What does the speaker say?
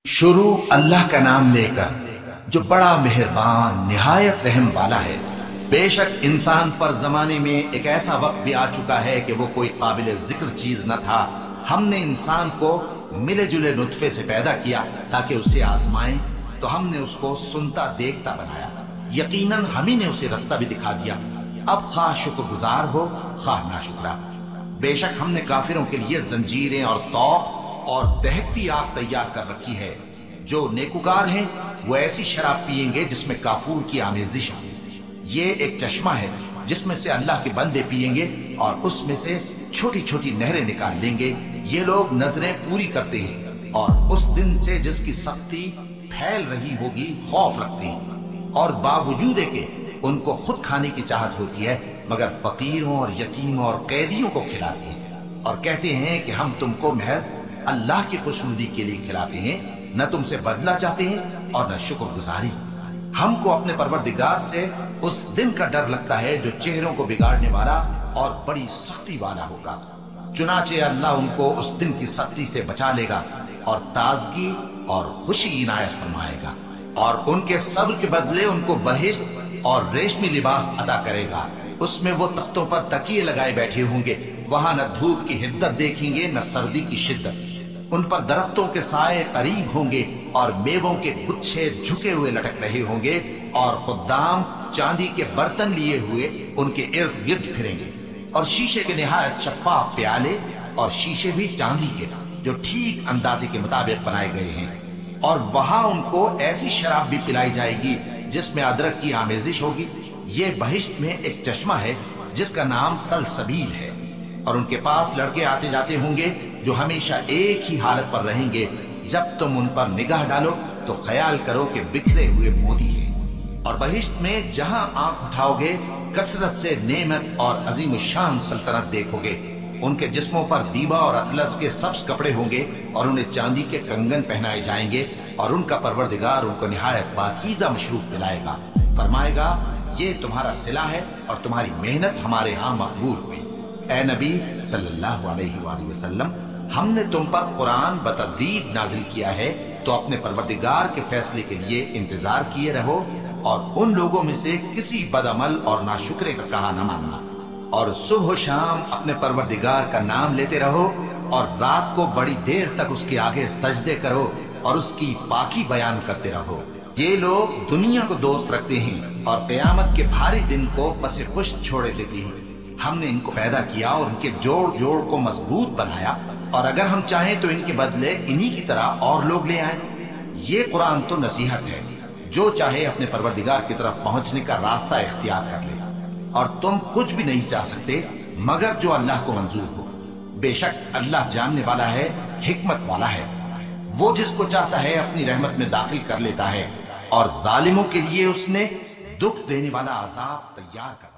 शुरू अल्लाह का नाम लेकर जो बड़ा मेहरबान निहायत रहम वाला है। बेशक इंसान पर जमाने में एक ऐसा वक्त भी आ चुका है कि वो कोई काबिल जिक्र चीज न था। हमने इंसान को मिले जुले नुत्फे से पैदा किया ताकि उसे आजमाएं, तो हमने उसको सुनता देखता बनाया। यकीनन हम ही ने उसे रास्ता भी दिखा दिया। अब खा शुक्रगुजार हो खा नाशुक्रा। बेशक हमने काफिरों के लिए जंजीरें और तौक और दहकती आग तैयार कर रखी है। जो नेकुकार हैं वो ऐसी शराब पिएंगे जिसमें काफूर की आमेजिश है। ये एक चश्मा है जिसमें से अल्लाह के बंदे पिएंगे और उसमें से छोटी छोटी नहरें निकाल लेंगे। ये लोग नजरें पूरी करते हैं और उस दिन से जिसकी सख्ती फैल रही होगी खौफ रखते हैं, और बावजूद के उनको खुद खाने की चाहत होती है मगर फकीरों और यतीमों और कैदियों को खिलाते हैं और कहते हैं कि हम तुमको महज अल्लाह की खुशनुदी के लिए खिलाते हैं, न तुमसे बदला चाहते हैं और न शुक्रगुजारी। हमको अपने परवरदिगार से उस दिन का डर लगता है जो चेहरों को बिगाड़ने वाला और बड़ी सख्ती वाला होगा। चुनाचे अल्लाह उनको उस दिन की सख्ती से बचा लेगा और ताजगी और खुशी इनायत फरमाएगा, और उनके सब्र के बदले उनको बहिश्त और रेशमी लिबास अदा करेगा। उसमें वो तख्तों पर तकिए लगाए बैठे होंगे। वहां न धूप की हिद्दत देखेंगे न सर्दी की शिद्दत। उन पर दरख्तों के साए करीब होंगे और मेवों के गुच्छे झुके हुए लटक रहे होंगे, और खुद्दाम चांदी के बर्तन लिए हुए उनके इर्द गिर्द फिरेंगे, और शीशे के निहायत शफाफ प्याले और शीशे भी चांदी के जो ठीक अंदाजे के मुताबिक बनाए गए हैं। और वहां उनको ऐसी शराब भी पिलाई जाएगी जिसमें अदरक की आमेजिश होगी। ये बहिश्त में एक चश्मा है जिसका नाम सलसबील है, और उनके पास लड़के आते जाते होंगे जो हमेशा एक ही हालत पर रहेंगे। जब तुम उन पर निगाह डालो तो ख्याल करो कि बिखरे हुए मोती हैं। और बहिश्त में जहां आंख उठाओगे कसरत से नेमत और अजीम शान सल्तनत देखोगे। उनके जिस्मों पर दीबा और अतलस के सब्ज कपड़े होंगे और उन्हें चांदी के कंगन पहनाए जाएंगे, और उनका परवरदिगार उनको निहायत पाकीज़ा मशरूब पिलाएगा। फरमाएगा, ये तुम्हारा सिला है और तुम्हारी मेहनत हमारे यहाँ मकबूल हुई। ए नबी सल्लल्लाहु अलैहि वसल्लम, हमने तुम पर कुरान बतदरीज नाजिल किया है, तो अपने परवरदिगार के फैसले के लिए इंतजार किए रहो, और उन लोगों में से किसी बदअमल और नाशुक्रे का कहा न मानना। और सुबह शाम अपने परवरदिगार का नाम लेते रहो, और रात को बड़ी देर तक उसके आगे सजदे करो और उसकी पाकी बयान करते रहो। ये लोग दुनिया को दोस्त रखते हैं और क़यामत के भारी दिन को पसे पुष्ट छोड़े देते हैं। हमने इनको पैदा किया और उनके जोड़ जोड़ को मजबूत बनाया, और अगर हम चाहें तो इनके बदले इन्हीं की तरह और लोग ले आए। ये कुरान तो नसीहत है, जो चाहे अपने परवरदिगार की तरफ पहुंचने का रास्ता इख्तियार कर ले, और तुम कुछ भी नहीं चाह सकते मगर जो अल्लाह को मंजूर हो। बेशक अल्लाह जानने वाला है, हिकमत वाला है। वो जिसको चाहता है अपनी रहमत में दाखिल कर लेता है, और जालिमों के लिए उसने दुख देने वाला अजाब तैयार कर